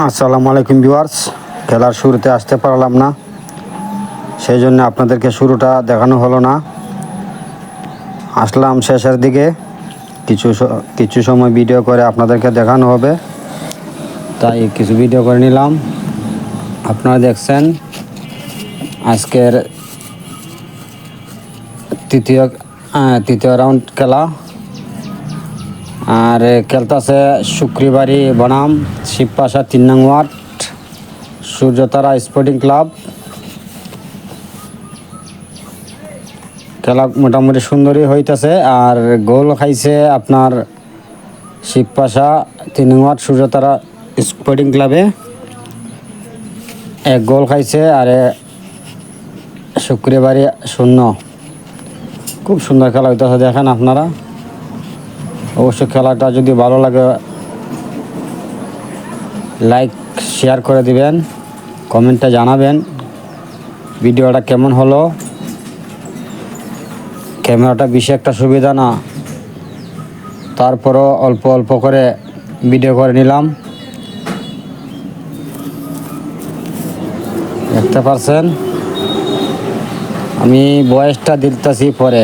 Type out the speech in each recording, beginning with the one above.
আসসালামু আলাইকুম ভিউয়ার্স। খেলার শুরুতে আসতে পারলাম না, সেই জন্য আপনাদেরকে শুরুটা দেখানো হলো না। আসলাম শেষের দিকে, কিছু সময় ভিডিও করে আপনাদেরকে দেখানো হবে, তাই কিছু ভিডিও করে নিলাম। আপনারা দেখছেন আজকের তৃতীয় রাউন্ড খেলা, আর খেলতেছে শুক্রবারই বনাম শিবপাশা 3 নং ওয়ার্ড সূর্যতারা স্পোর্টিং ক্লাব। খেলা মোটামুটি সুন্দরই হইতেছে, আর গোল খাইছে আপনার শিবপাশা 3 নং ওয়ার্ড সূর্যতারা স্পোর্টিং ক্লাবে 1 গোল খাইছে, আর শুক্রবারই 0। খুব সুন্দর খেলা হইতেছে, দেখেন আপনারা। অবশ্যই খেলাটা যদি ভালো লাগে লাইক শেয়ার করে দিবেন, কমেন্টে জানাবেন ভিডিওটা কেমন হলো। ক্যামেরাটা বেশি একটা সুবিধা না, তারপরও অল্প অল্প করে ভিডিও করে নিলাম। দেখতে পারছেন আমি বয়সটা দিতেছি পরে,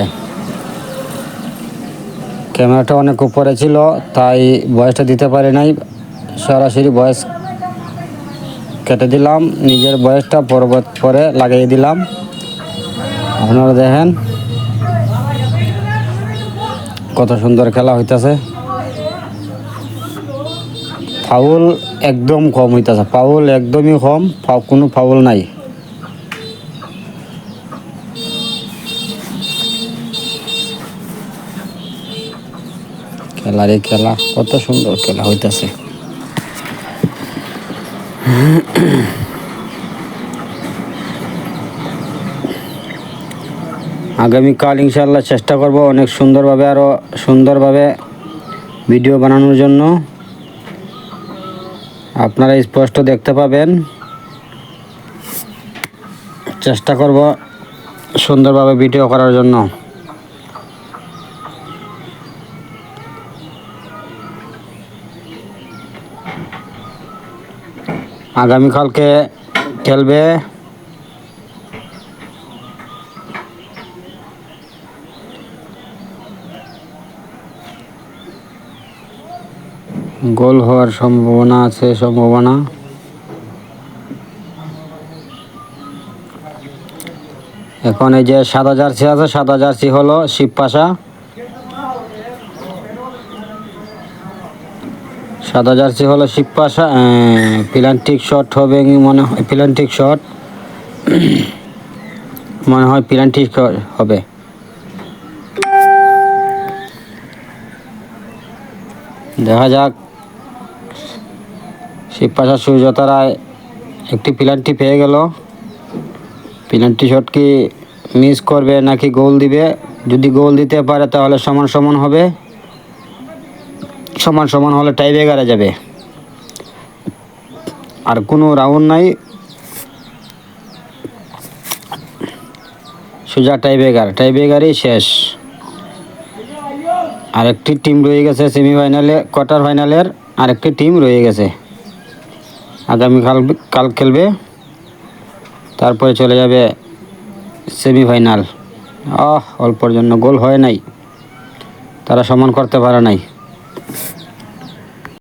ক্যামেরাটা অনেক উপরে ছিল তাই বয়সটা দিতে পারি নাই। সরাসরি বয়স কেটে দিলাম, নিজের বয়সটা পরে লাগিয়ে দিলাম। আপনারা দেখেন কত সুন্দর খেলা হইতেছে। ফাউল একদম কম হইতেছে, ফাউল একদমই কম, কোনো ফাউল নাই। খেলারই খেলা, কত সুন্দর খেলা হইতেছে। আগামীকাল ইনশাআল্লাহ চেষ্টা করব অনেক সুন্দরভাবে, আরও সুন্দরভাবে ভিডিও বানানোর জন্য। আপনারা স্পষ্ট দেখতে পাবেন, চেষ্টা করব সুন্দরভাবে ভিডিও করার জন্য। আগামীকালকে খেলবে গোল হওয়ার সম্ভাবনা আছে, এখন এই যে সাদা জার্সি আছে, সাদা জার্সি হলো শিবপাশা, সাদা জার্সি হলো শিবপাশা। প্লান্টিক শট হবে মনে হয়, প্লান্টিক শট মনে হয়, প্লান্টিক হবে। দেখা যাক, শিবপাশা সূর্যতারায় একটি প্লান্টি পেয়ে গেল। প্লান্টি শট কি মিস করবে নাকি গোল দিবে? যদি গোল দিতে পারে তাহলে সমান সমান হবে, সমান সমান হলে টাই ব্রেকারে যাবে। আর কোনো রাউন্ড নাই, সোজা টাই ব্রেকারই শেষ। আরেকটি টিম রয়ে গেছে সেমিফাইনালে, কোয়ার্টার ফাইনালের আরেকটি টিম রয়ে গেছে। কাল খেলবে, তারপরে চলে যাবে সেমিফাইনাল। অল্পর জন্য গোল হয় নাই, তারা সমান করতে পারে নাই।